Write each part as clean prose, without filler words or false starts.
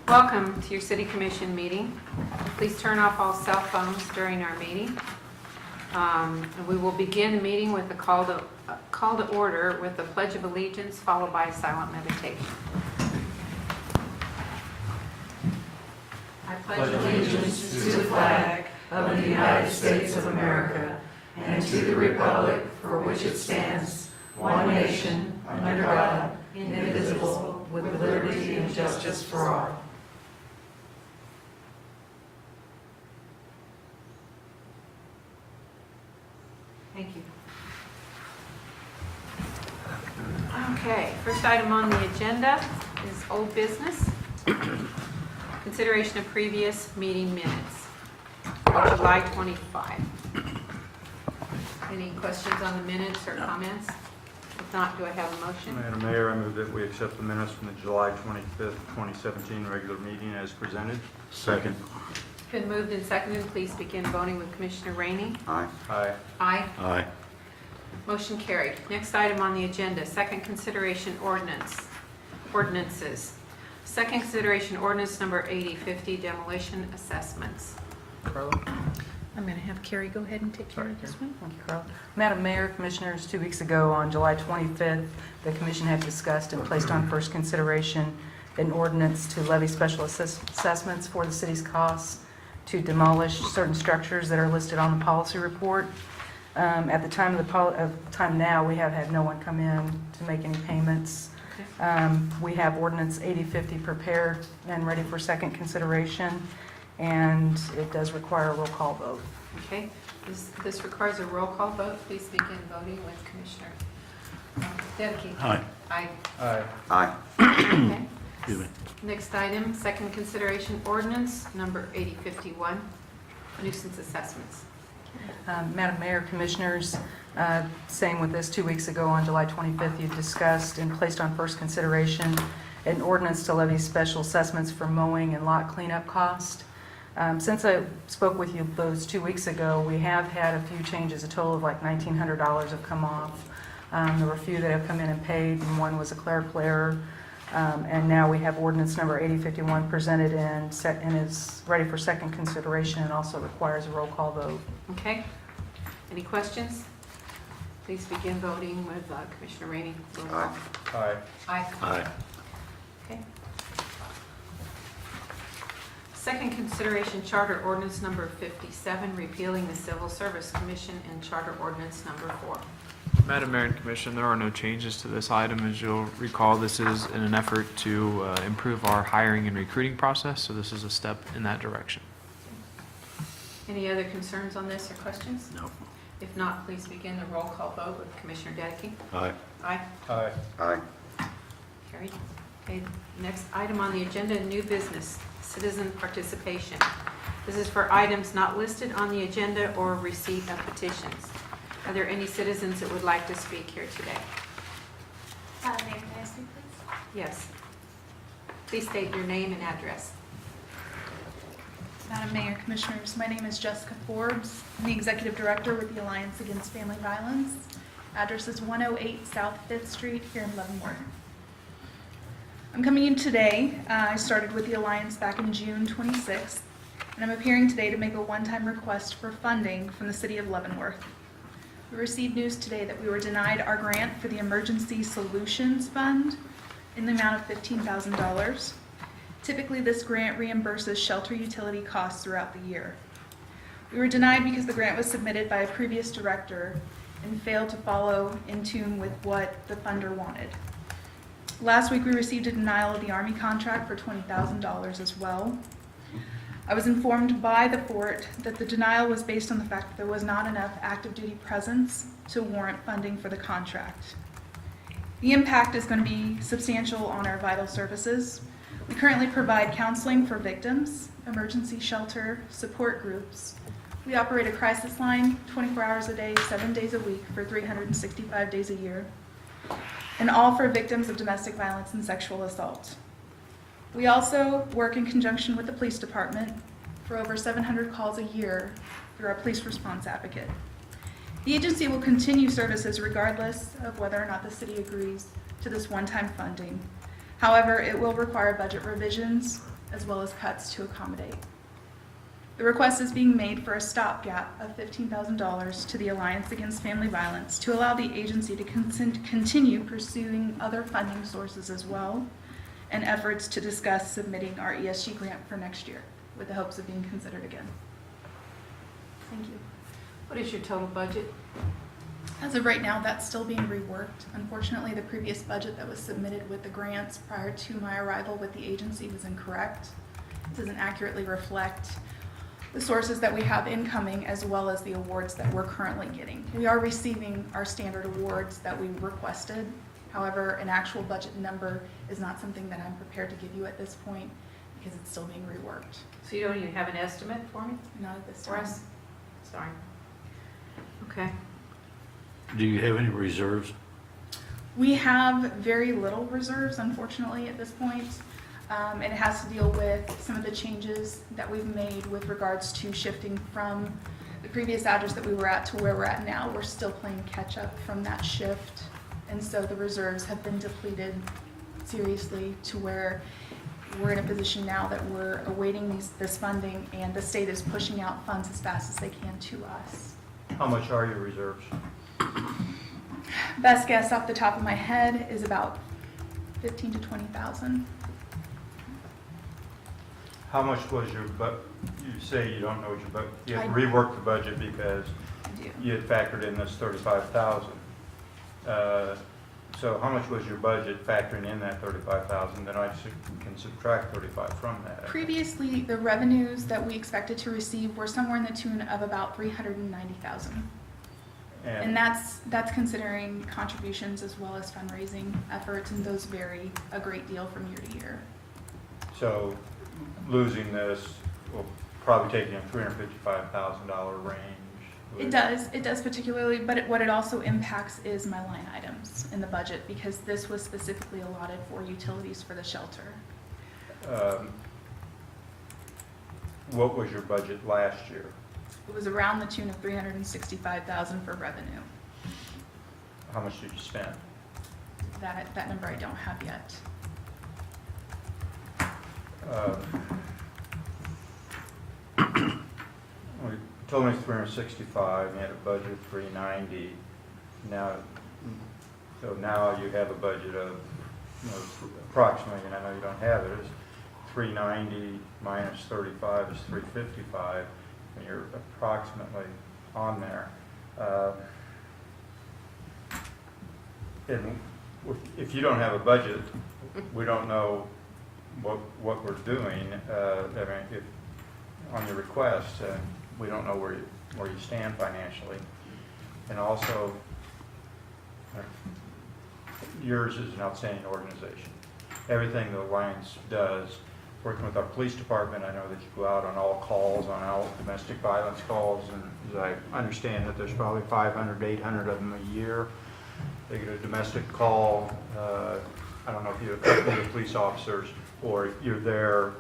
Welcome to your City Commission meeting. Please turn off all cell phones during our meeting. And we will begin the meeting with a call to order with the Pledge of Allegiance, followed by a silent meditation. I pledge allegiance to the flag of the United States of America and to the republic for which it stands, one nation, under God, indivisible, with liberty and justice for all. Thank you. Okay, first item on the agenda is old business. Consideration of previous meeting minutes for July 25. Any questions on the minutes or comments? If not, do I have a motion? Madam Mayor, I move that we accept the minutes from the July 25th, 2017 regular meeting as presented. Second. Been moved and seconded. Please begin voting with Commissioner Rainey. Aye. Aye. Aye. Aye. Motion carried. Next item on the agenda, second consideration ordinances. Second consideration ordinance number 8050, demolition assessments. Carla? I'm going to have Carrie go ahead and take care of this one. Thank you, Carl. Madam Mayor, Commissioners, 2 weeks ago on July 25th, the Commission had discussed and placed on first consideration an ordinance to levy special assessments for the city's costs to demolish certain structures that are listed on the policy report. At the time of time now, we have had no one come in to make any payments. We have ordinance 8050 prepared and ready for second consideration, and it does require a roll call vote. Okay, this requires a roll call vote. Please begin voting with Commissioner Dedeke. Aye. Aye. Aye. Aye. Okay. Excuse me. Next item, second consideration ordinance number 8051, nuisance assessments. Madam Mayor, Commissioners, same with this, 2 weeks ago on July 25th, you discussed and placed on first consideration an ordinance to levy special assessments for mowing and lot cleanup cost. Since I spoke with you those 2 weeks ago, we have had a few changes. A total of like $1,900 have come off. There were a few that have come in and paid, and one was a clerical error. And now we have ordinance number 8051 presented and is ready for second consideration and also requires a roll call vote. Okay. Any questions? Please begin voting with Commissioner Rainey. Roll call. Aye. Aye. Aye. Okay. Second consideration charter ordinance number 57, repealing the Civil Service Commission, and charter ordinance number 4. Madam Mayor and Commission, there are no changes to this item. As you'll recall, this is in an effort to improve our hiring and recruiting process, so this is a step in that direction. Any other concerns on this or questions? No. If not, please begin the roll call vote with Commissioner Dedeke. Aye. Aye. Aye. Aye. Carried. Okay, next item on the agenda, new business, citizen participation. This is for items not listed on the agenda or receipt of petitions. Are there any citizens that would like to speak here today? Mayor, can I speak, please? Yes. Please state your name and address. Madam Mayor, Commissioners, my name is Jessica Forbes. I'm the Executive Director with the Alliance Against Family Violence. Address is 108 South 5th Street here in Leavenworth. I'm coming in today. I started with the Alliance back in June 26th, and I'm appearing today to make a one-time request for funding from the City of Leavenworth. We received news today that we were denied our grant for the Emergency Solutions Fund in the amount of $15,000. Typically, this grant reimburses shelter utility costs throughout the year. We were denied because the grant was submitted by a previous director and failed to follow in tune with what the funder wanted. Last week, we received a denial of the Army contract for $20,000 as well. I was informed by the fort that the denial was based on the fact that there was not enough active duty presence to warrant funding for the contract. The impact is going to be substantial on our vital services. We currently provide counseling for victims, emergency shelter, support groups. We operate a crisis line 24 hours a day, 7 days a week for 365 days a year, and all for victims of domestic violence and sexual assault. We also work in conjunction with the police department for over 700 calls a year through our police response advocate. The agency will continue services regardless of whether or not the city agrees to this one-time funding. However, it will require budget revisions as well as cuts to accommodate. The request is being made for a stopgap of $15,000 to the Alliance Against Family Violence to allow the agency to continue pursuing other funding sources as well, and efforts to discuss submitting our ESG grant for next year with the hopes of being considered again. Thank you. What is your total budget? As of right now, that's still being reworked. Unfortunately, the previous budget that was submitted with the grants prior to my arrival with the agency was incorrect. It doesn't accurately reflect the sources that we have incoming as well as the awards that we're currently getting. We are receiving our standard awards that we requested. However, an actual budget number is not something that I'm prepared to give you at this point because it's still being reworked. So you don't even have an estimate for me? Not at this For time. us? Sorry. Okay. Do you have any reserves? We have very little reserves, unfortunately, at this point. And it has to deal with some of the changes that we've made with regards to shifting from the previous address that we were at to where we're at now. We're still playing catch up from that shift. And so the reserves have been depleted seriously to where we're in a position now that we're awaiting this funding, and the state is pushing out funds as fast as they can to us. How much are your reserves? Best guess off the top of my head is about 15 to 20,000. How much was your, you say you don't know what your, you have to I- rework the budget because I do. you had factored in this 35,000. So how much was your budget factoring in that 35,000? Then I can subtract 35 from that. Previously, the revenues that we expected to receive were somewhere in the tune of about 390,000. And that's considering contributions as well as fundraising efforts, and those vary a great deal from year to year. So losing this will probably take you in $355,000 range. It does particularly, but what it also impacts is my line items in the budget, because this was specifically allotted for utilities for the shelter. What was your budget last year? It was around the tune of 365,000 for revenue. How much did you spend? That number I don't have yet. Well, you told me 365, and you had a budget of 390. Now, so now you have a budget of, approximately, and I know you don't have it, is 390 minus 35 is 355, and you're approximately on there. And if you don't have a budget, we don't know what we're doing. I mean, if on your request, we don't know where you stand financially. And also, yours is an outstanding organization. Everything the Alliance does, working with our police department, I know that you go out on all calls, on all domestic violence calls, and as I understand that there's probably 500, 800 of them a year. They get a domestic call. I don't know if you accompany the police officers or you're there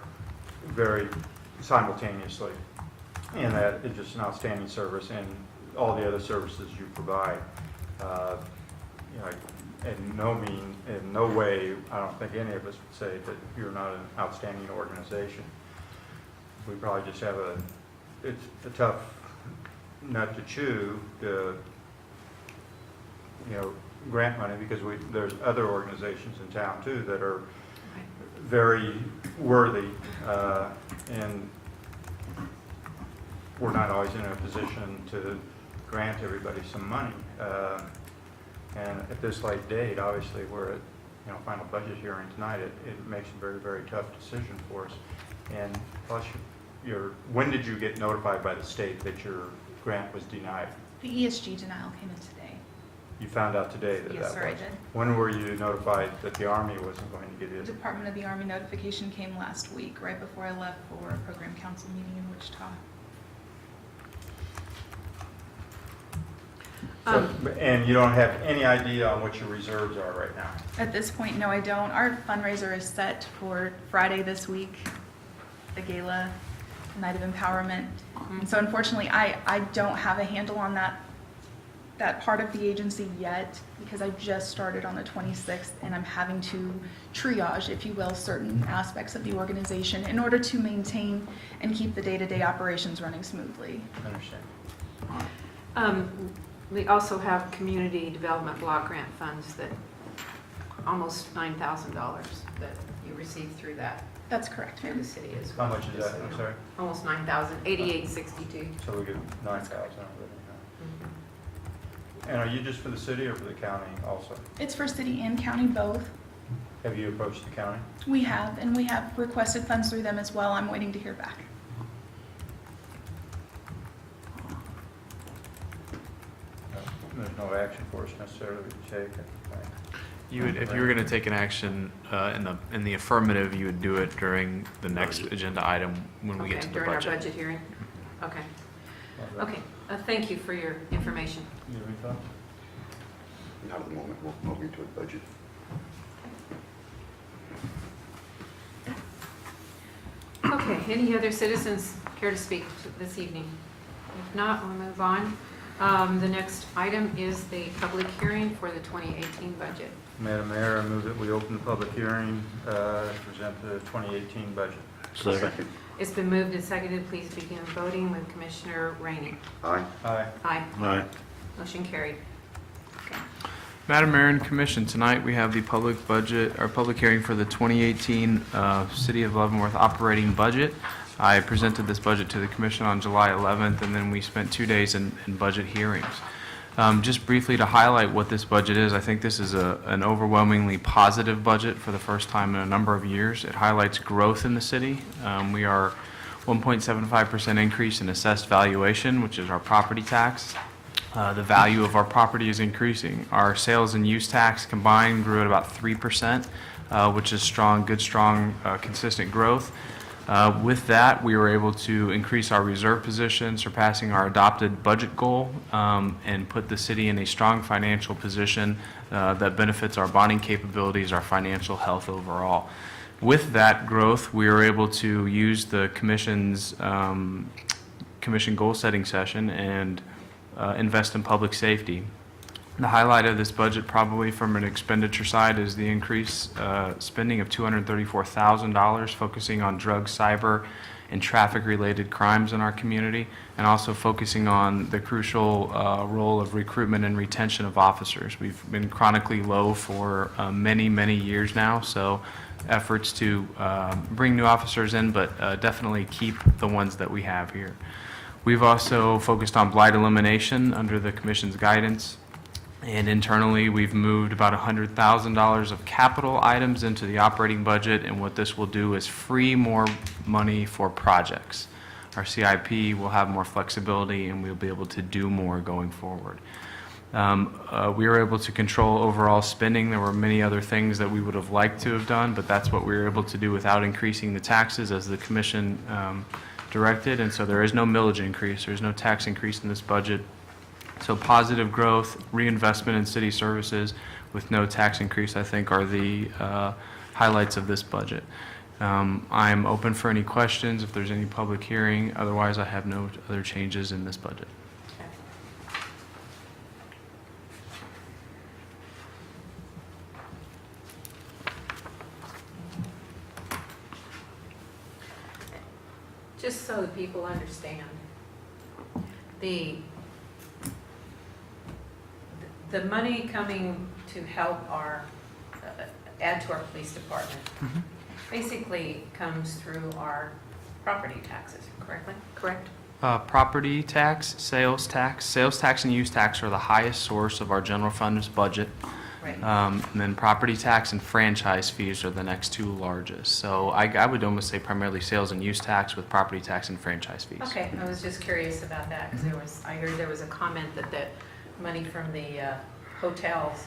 very simultaneously. And that is just an outstanding service, and all the other services you provide. In no way, I don't think any of us would say that you're not an outstanding organization. We probably just have it's a tough nut to chew, grant money, because there's other organizations in town too that are very worthy, and we're not always in a position to grant everybody some money. And at this late date, obviously, we're at final budget hearing tonight. It makes a very, very tough decision for us. And plus, when did you get notified by the state that your grant was denied? The ESG denial came in today. You found out today that Yes, that sir, I was. did. When were you notified that the Army wasn't going to get The it? Department of the Army notification came last week, right before I left for a program council meeting in Wichita. And you don't have any idea on what your reserves are right now? At this point, no, I don't. Our fundraiser is set for Friday this week, the gala, Night of Empowerment. And so unfortunately, I don't have a handle on that that part of the agency yet because I just started on the 26th and I'm having to triage, if you will, certain aspects of the organization in order to maintain and keep the day-to-day operations running smoothly. Understand. We also have community development block grant funds that almost $9,000 that you receive through that, That's correct, through ma'am. the city as How well. much is just that? so you I'm know. sorry. Almost 9,000, 8862. So we get 9,000. And are you just for the city or for the county also? It's for city and county both. Have you approached the county? We have, and we have requested funds through them as well. I'm waiting to hear back. There's no action for us necessarily to take. I think. You would, if you were going to take an action in the affirmative, you would do it during the next agenda item when we get to the During our budget. budget hearing? Okay, Well, okay. Thank you for your information. You have any thoughts? Not at the moment, we'll move into a budget. Okay, any other citizens care to speak this evening? If not, we'll move on. The next item is the public hearing for the 2018 budget. Madam Mayor, I move that we open the public hearing to present the 2018 budget. Second. It's been moved and seconded. Please begin voting with Commissioner Rainey. Aye. Aye. Aye. Aye. Motion carried. Okay. Madam Mayor and Commission, tonight we have the public budget, or public hearing for the 2018 City of Leavenworth operating budget. I presented this budget to the Commission on July 11th, and then we spent 2 days in budget hearings. Just briefly to highlight what this budget is, I think this is an overwhelmingly positive budget for the first time in a number of years. It highlights growth in the city. We are 1.75% increase in assessed valuation, which is our property tax. The value of our property is increasing. Our sales and use tax combined grew at about 3%, which is strong, good, strong, consistent growth. With that, we were able to increase our reserve position, surpassing our adopted budget goal, and put the city in a strong financial position that benefits our bonding capabilities, our financial health overall. With that growth, we were able to use the commission's commission goal-setting session and invest in public safety. The highlight of this budget, probably from an expenditure side, is the increased spending of $234,000 focusing on drug, cyber, and traffic-related crimes in our community, and also focusing on the crucial role of recruitment and retention of officers. We've been chronically low for many, many years now, so efforts to bring new officers in, but definitely keep the ones that we have here. We've also focused on blight elimination under the Commission's guidance. And internally, we've moved about $100,000 of capital items into the operating budget, and what this will do is free more money for projects. Our CIP will have more flexibility, and we'll be able to do more going forward. We were able to control overall spending. There were many other things that we would have liked to have done, but that's what we were able to do without increasing the taxes as the Commission directed, and so there is no millage increase. There's no tax increase in this budget. So positive growth, reinvestment in city services with no tax increase, I think, are the highlights of this budget. I'm open for any questions if there's any public hearing. Otherwise, I have no other changes in this budget. Just so that people understand, the money coming to help our, add to our police department, basically comes through our property taxes, correct? Property tax, sales tax and use tax are the highest source of our general fund's budget. Right. And then property tax and franchise fees are the next two largest. So I would almost say primarily sales and use tax with property tax and franchise fees. Okay, I was just curious about that, because I heard there was a comment that money from the hotels.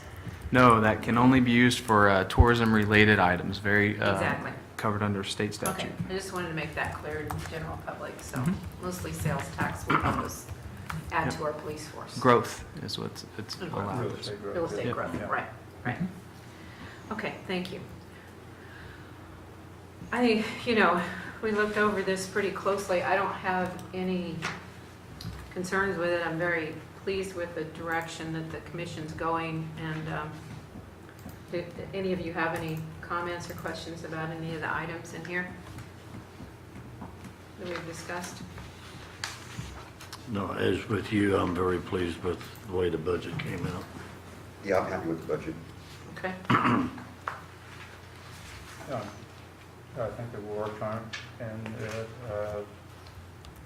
No, that can only be used for tourism-related items, very Exactly. covered under state Okay, statute. I just wanted to make that clear to the general public, so Mhm. mostly sales tax will help us add Yep. to our police force. Growth is what it's And growth. allowed. Real estate growth. Real estate Yep. growth, Yeah. right. Mhm. Okay, thank you. We looked over this pretty closely. I don't have any concerns with it. I'm very pleased with the direction that the commission's going, and do any of you have any comments or questions about any of the items in here that we've discussed? No, as with you, I'm very pleased with the way the budget came out. Yeah, I'm happy with the budget. Okay. I think that we'll work on it, and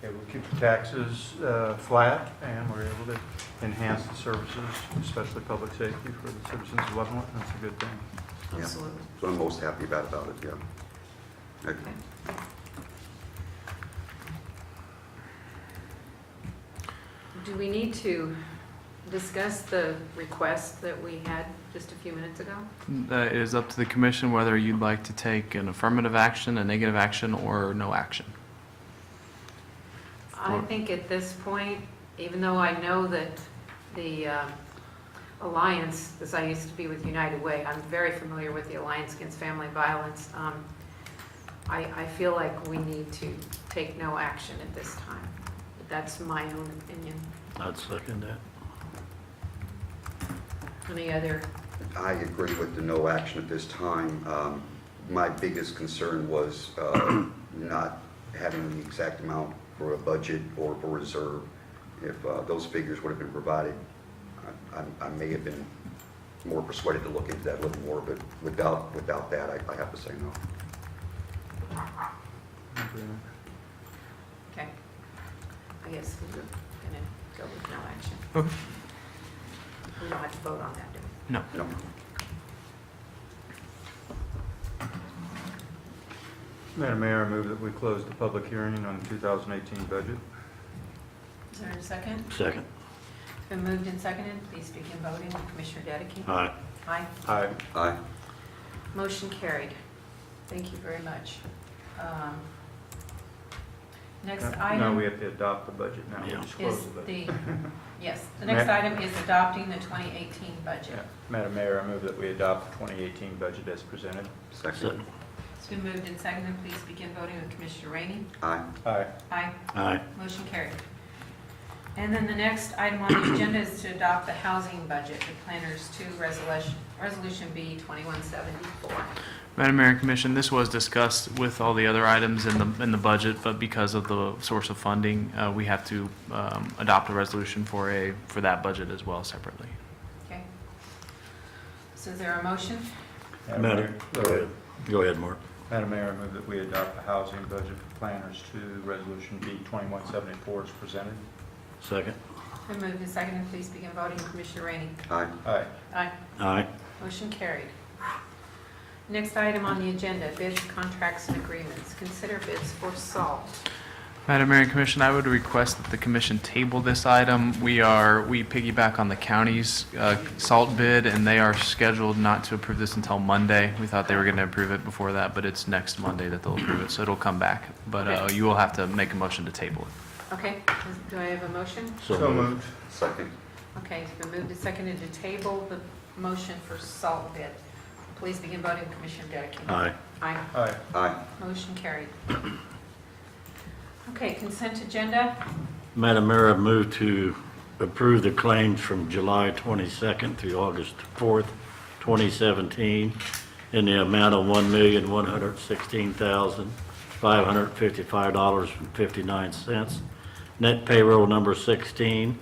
we'll keep the taxes flat, and we're able to enhance the services, especially public safety for the citizens of Leavenworth. That's a good thing. Yeah. Absolutely. So I'm most happy about it, yeah. Okay. Do we need to discuss the request that we had just a few minutes ago? It is up to the commission whether you'd like to take an affirmative action, a negative action, or no action. I think at this point, even though I know that the Alliance, because I used to be with United Way, I'm very familiar with the Alliance Against Family Violence. I feel like we need to take no action at this time. But that's my own opinion. I'd second that. Any other? I agree with the no action at this time. My biggest concern was not having the exact amount for a budget or for reserve. If those figures would have been provided, I may have been more persuaded to look into that a little more, but without that, I have to say no. Okay. I guess we're going to go with no action. Okay. We don't have to vote on that, do we? No. No. Madam Mayor, I move that we close the public hearing on the 2018 budget. Is there a second? Second. It's been moved and seconded. Please begin voting. Commissioner Dedekin? Aye. Aye. Aye. Aye. Motion carried. Thank you very much. Next item. No, we have to adopt the budget now. We Yeah. just close Is the budget. yes, the next item is adopting the 2018 budget. Yeah. Madam Mayor, I move that we adopt the 2018 budget as presented. Second. It's been moved and seconded. Please begin voting with Commissioner Rainey. Aye. Aye. Aye. Aye. Motion carried. And then the next item on the agenda is to adopt the housing budget, the Planners 2 Resolution B 2174. Madam Mayor and Commission, this was discussed with all the other items in the budget, but because of the source of funding, we have to adopt a resolution for that budget as well separately. Okay. So is there a motion? Madam, go ahead. Go ahead, Mark. Madam Mayor, I move that we adopt the housing budget for Planners 2, Resolution B 2174 as presented. Second. Been moved and seconded. Please begin voting. Commissioner Rainey. Aye. Aye. Aye. Aye. Motion carried. Next item on the agenda, bids, contracts, and agreements. Consider bids for salt. Madam Mayor and Commission, I would request that the commission table this item. We piggyback on the county's salt bid, and they are scheduled not to approve this until Monday. We thought they were going to approve it before that, but it's next Monday that they'll approve it, so it'll come back. But Okay. you will have to make a motion to table it. Okay, do I have a motion? So moved. Second. Okay, it's been moved and seconded to table the motion for salt bid. Please begin voting. Commissioner Dedekin. Aye. Aye. Aye. Aye. Motion carried. Okay, consent agenda. Madam Mayor, I move to approve the claims from July 22nd through August 4th, 2017, in the amount of $1,116,555.59. Net payroll number 16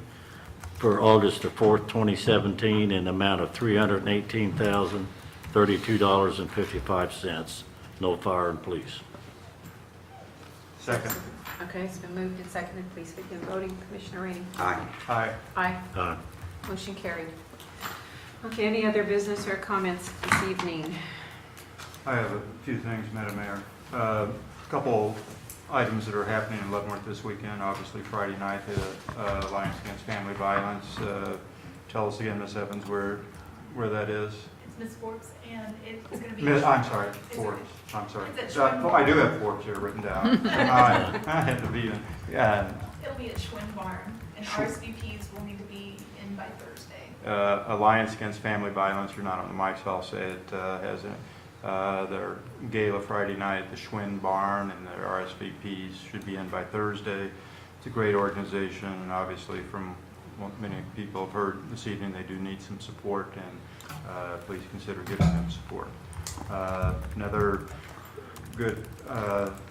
for August the 4th, 2017, in the amount of $318,032.55. No fire and police. Second. Okay, it's been moved and seconded. Please begin voting. Commissioner Rainey. Aye. Aye. Aye. Aye. Motion carried. Okay, any other business or comments this evening? I have a few things, Madam Mayor. A couple items that are happening in Leavenworth this weekend. Obviously, Friday night, the Alliance Against Family Violence. Tell us again, Ms. Evans, where that is. It's Ms. Forbes, and it's going to be. I'm sorry, Forbes. I'm sorry. Is it Schwinn? I do have Forbes here written down. I had to be in. Yeah. It'll be at Schwinn Barn, and RSVPs will need to be in by Thursday. Alliance Against Family Violence, you're not on the mic, so I'll say it, has their gala Friday night at the Schwinn Barn, and their RSVPs should be in by Thursday. It's a great organization, and obviously from many people have heard this evening, they do need some support, and please consider giving them support. Another good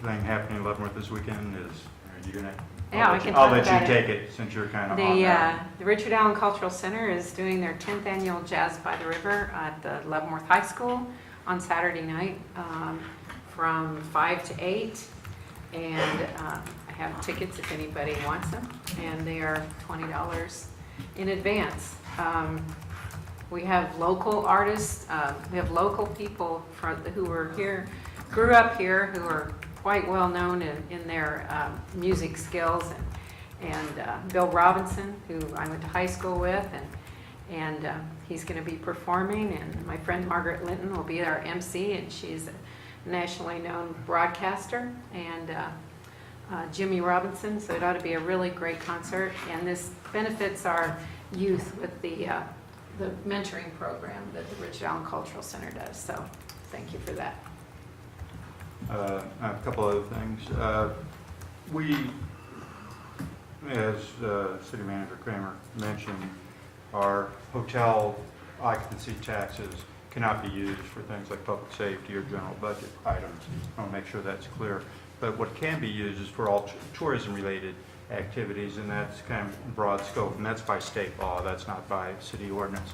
thing happening in Leavenworth this weekend is, are you gonna? Yeah, I can I'll talk let about you it. take it since you're kind of on The, that. the Richard Allen Cultural Center is doing their 10th annual Jazz by the River at the Leavenworth High School on Saturday night from 5 to 8. And I have tickets if anybody wants them, and they are $20 in advance. We have local artists, we have local people who were here, grew up here, who are quite well known in their music skills, and Bill Robinson, who I went to high school with, and he's going to be performing, and my friend Margaret Linton will be our MC, and she's a nationally known broadcaster, and Jimmy Robinson, so it ought to be a really great concert, and this benefits our youth with the mentoring program that the Richard Allen Cultural Center does, so thank you for that. A couple other things. We, as City Manager Kramer mentioned, our hotel occupancy taxes cannot be used for things like public safety or general budget items. I want to make sure that's clear. But what can be used is for all tourism-related activities, and that's kind of broad scope, and that's by state law, that's not by city ordinance.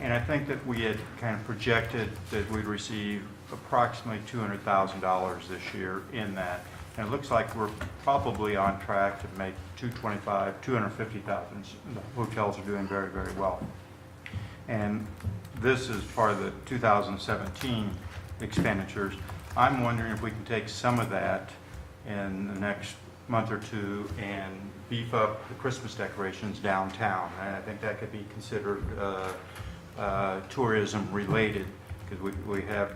And I think that we had kind of projected that we'd receive approximately $200,000 this year in that. And it looks like we're probably on track to make $225,000, $250,000. The hotels are doing very, very well. And this is part of the 2017 expenditures. I'm wondering if we can take some of that in the next month or two and beef up the Christmas decorations downtown. And I think that could be considered tourism related, because we have,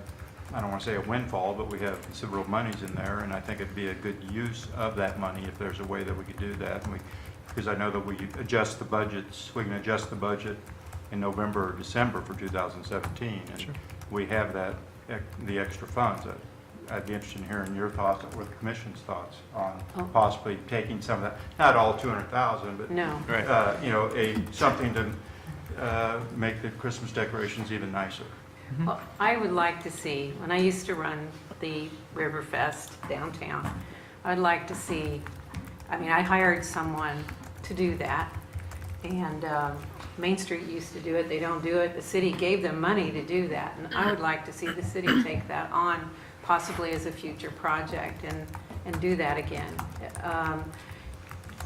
I don't want to say a windfall, but we have considerable monies in there, and I think it'd be a good use of that money if there's a way that we could do that. And because I know that we adjust the budgets, we can adjust the budget in November or December for 2017, and Sure. we have that, the extra funds. I'd be interested in hearing your thoughts or the commission's thoughts on possibly taking some of that, not all 200,000, but No. Right. you know, something to make the Christmas decorations even nicer. Well, I would like to see, when I used to run the Riverfest downtown, I'd like to see, I mean, I hired someone to do that, and Main Street used to do it, they don't do it, the city gave them money to do that, and I would like to see the city take that on, possibly as a future project, and do that again.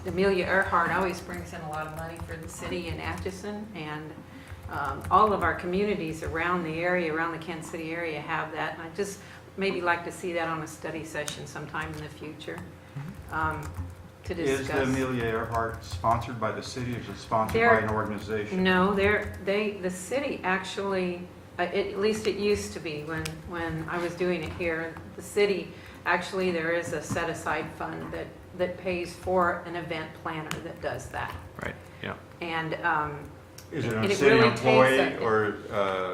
Amelia Earhart always brings in a lot of money for the city in Atchison, and all of our communities around the area, around the Kansas City area have that, and I just maybe like to see that on a study session sometime in the future to discuss. Is the Amelia Earhart sponsored by the city, or is it sponsored They're- by an organization? No, the city actually, at least it used to be when I was doing it here, the city, actually there is a set-aside fund that pays for an event planner that does that. Right, yeah. And Is it And a it city really employee takes or?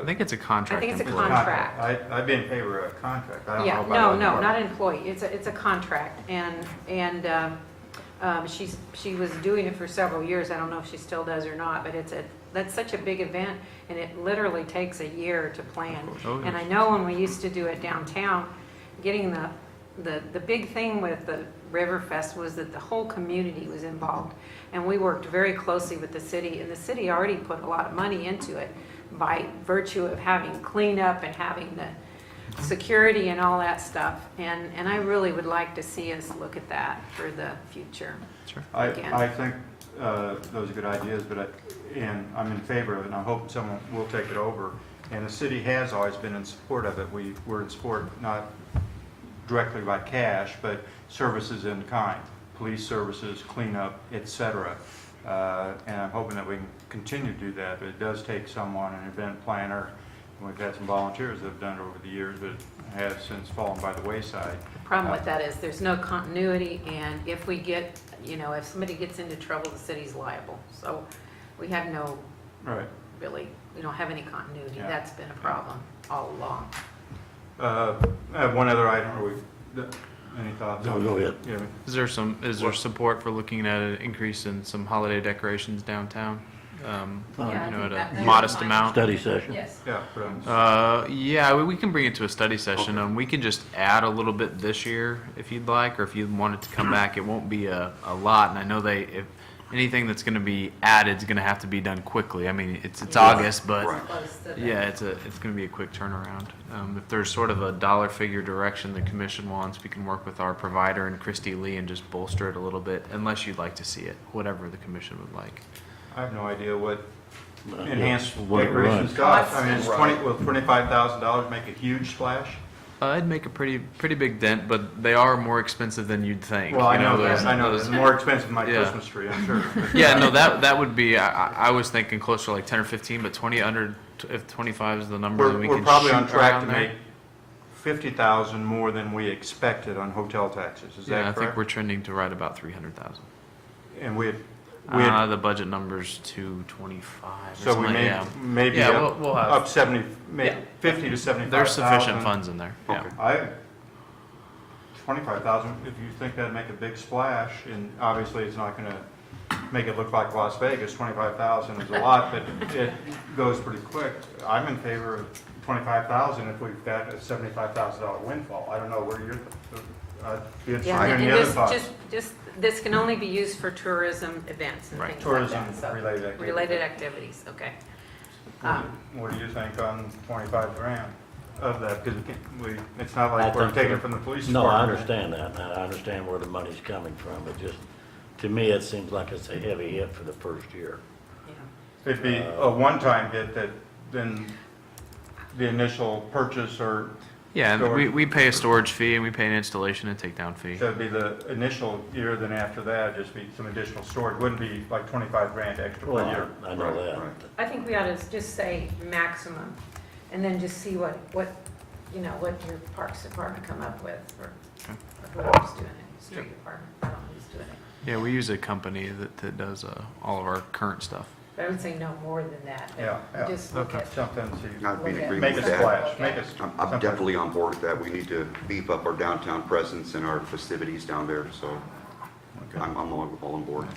I think it's a contract I think it's a employee. contract. I'd be in favor of a contract. I don't know yeah, about no, other no, not departments. an employee, it's a contract, and she was doing it for several years, I don't know if she still does or not, but that's such a big event, and it literally takes a year to plan. Oh, And I yes. know when we used to do it downtown, getting the big thing with the Riverfest was that the whole community was involved. And we worked very closely with the city, and the city already put a lot of money into it by virtue of having cleanup and having the security and all that stuff. And I really would like to see us look at that for the future. Sure. Again. I think those are good ideas, and I'm in favor of it, and I'm hoping someone will take it over. And the city has always been in support of it. We're in support not directly by cash, but services in kind, police services, cleanup, et cetera. And I'm hoping that we can continue to do that, but it does take someone, an event planner, and we've had some volunteers that have done it over the years, but it has since fallen by the wayside. The problem with that is there's no continuity, and if we get, if somebody gets into trouble, the city's liable. So we have no, Right. really, we don't have any continuity. Yeah. That's been a problem all along. I have one other item. Any thoughts? No, go ahead. Yeah. Is there support for looking at an increase in some holiday decorations downtown? Yeah, I At think that- a modest that's amount? Study session? Yes. Yeah, put on. Yeah, we can bring it to a study session. We can just add a little bit this year if you'd like, or if you want it to come back, it won't be a lot. And I know if anything that's gonna be added is gonna have to be done quickly. I mean, it's August, but Right. Close to the- yeah, it's gonna be a quick turnaround. If there's sort of a dollar figure direction the commission wants, we can work with our provider and Christy Lee and just bolster it a little bit, unless you'd like to see it, whatever the commission would like. I have no idea what Uh, enhanced what it decorations runs. cost. I mean, it's Right. will $25,000 make a huge splash? It'd make a pretty big dent, but they are more expensive than you'd think. Well, I You know those- that, I know, those- it's more expensive than my Yeah. Christmas tree, I'm sure. Yeah, no, that would be, I was thinking closer to like 10 or 15, but 20 under, if 25 is the number, then we We're can probably shoot on track around to there. make 50,000 more than we expected on hotel taxes, is Yeah, I that think we're correct? trending to right about 300,000. And we had, The budget number's 225 or so we something, may, yeah. maybe Yeah, up we'll have- up 70, Yeah. 50 to 75,000. There's sufficient funds in there, yeah. Okay. 25,000, if you think that'd make a big splash, and obviously it's not gonna make it look like Las Vegas, 25,000 is a lot, but it goes pretty quick. I'm in favor of 25,000 if we've got a $75,000 windfall. I don't know where you're, be interested Yeah, to hear and any other this, thoughts. this can only be used for tourism events and Right. things like Tourism that. so- related activities. Related activities, okay. What do you think on 25 grand of that? Because it's not I like we're think taking so. it from the police No, department. I understand that, and I understand where the money's coming from, but just, to me, it seems like it's a heavy hit for the first year. Yeah. It'd be a one-time hit that then the initial purchase or, Yeah, and Storage. we pay a storage fee and we pay an installation and takedown fee. so it'd be the initial year, then after that, just be some additional storage. Wouldn't be like 25 grand extra per Well, year. I know Right, that. right. I think we ought to just say maximum, and then just see what what your Parks Department come up with, or whoever's doing it, Street Department, I don't know who's doing it. Yeah, we use a company that does all of our current stuff. But I would say no more than that. Yeah, yeah. Just look at, Something to I'd be in Okay. agreement make a with that. splash, make a. I'm something- definitely on board with that. We need to beef up our downtown presence and our festivities down there, so Okay. I'm all on board.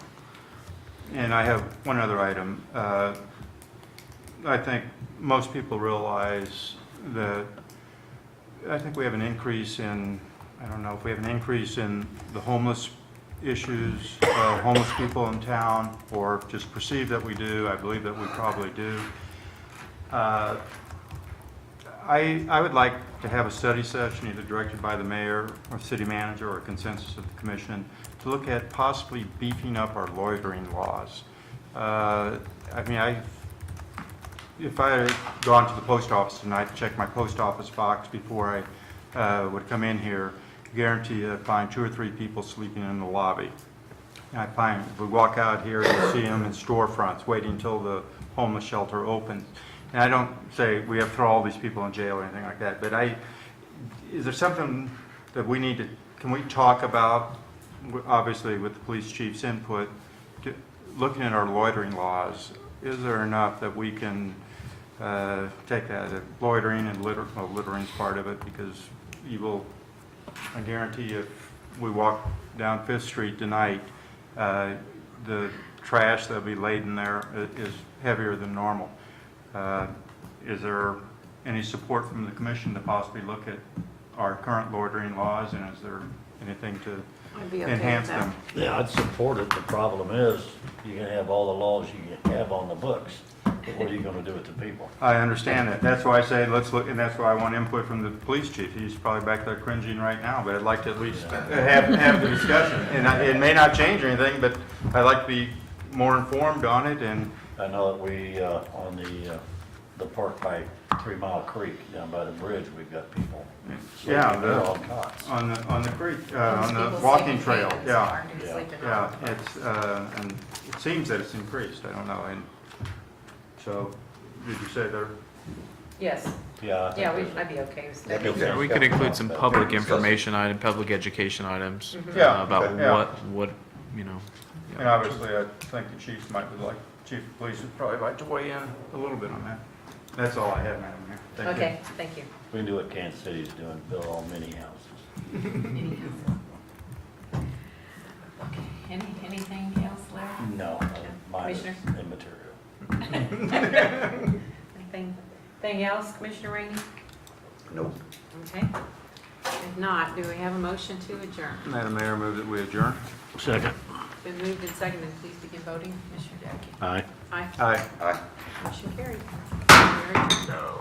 And I have one other item. I think most people realize that, I think we have an increase in, I don't know if we have an increase in the homeless issues, homeless people in town, or just perceive that we do. I believe that we probably do. I would like to have a study session, either directed by the mayor or city manager or consensus of the commission, to look at possibly beefing up our loitering laws. If I had gone to the post office tonight to check my post office box before I would come in here, guarantee you I'd find 2 or 3 people sleeping in the lobby. And I find, if we walk out here, you see them in storefronts, waiting until the homeless shelter opens. And I don't say we have to throw all these people in jail or anything like that, but is there something that we need to, can we talk about, obviously with the police chief's input, looking at our loitering laws, is there enough that we can take that, loitering and littering's part of it, because you will, I guarantee you, if we walk down Fifth Street tonight, the trash that'll be laden there is heavier than normal. Is there any support from the commission to possibly look at our current loitering laws, and is there anything to I'd be okay with enhance that. them? Yeah, I'd support it. The problem is, you can have all the laws you can have on the books, but what are you gonna do with the people? I understand that. That's why I say let's look, and that's why I want input from the police chief. He's probably back there cringing right now, but I'd like to at least have the discussion. And it may not change anything, but I'd like to be more informed on it, and I know that we, on the park by 3 Mile Creek, down by the bridge, we've got people yeah, sleeping there on cots. on the creek, Those on the people walking sleeping trail, campings yeah. aren't gonna sleep in Yeah, our- it's, and it seems that it's increased, I don't know, and so, did you say there? Yes, Yeah. I think yeah, there's- I'd be okay with That'd that. be Yeah, okay. we could include some public Discuss it. information item, public education items Yeah, about okay, yeah. what, you know. And obviously, I think the chief might would like, chief of police would probably like to weigh in a little bit on that. That's all I have, Madam Mayor. Thank you. Okay, thank you. We can do what Kansas City's doing, build all mini houses. Any Okay, anything else, Larry? No, mine is Commissioner? immaterial. Anything else, Commissioner Rainey? Nope. Okay. If not, do we have a motion to adjourn? Madam Mayor, move that we adjourn. Second. Been moved and seconded. Please begin voting. Commissioner Dedekin? Aye. Aye. Aye. Aye. Motion carried. Very good. No.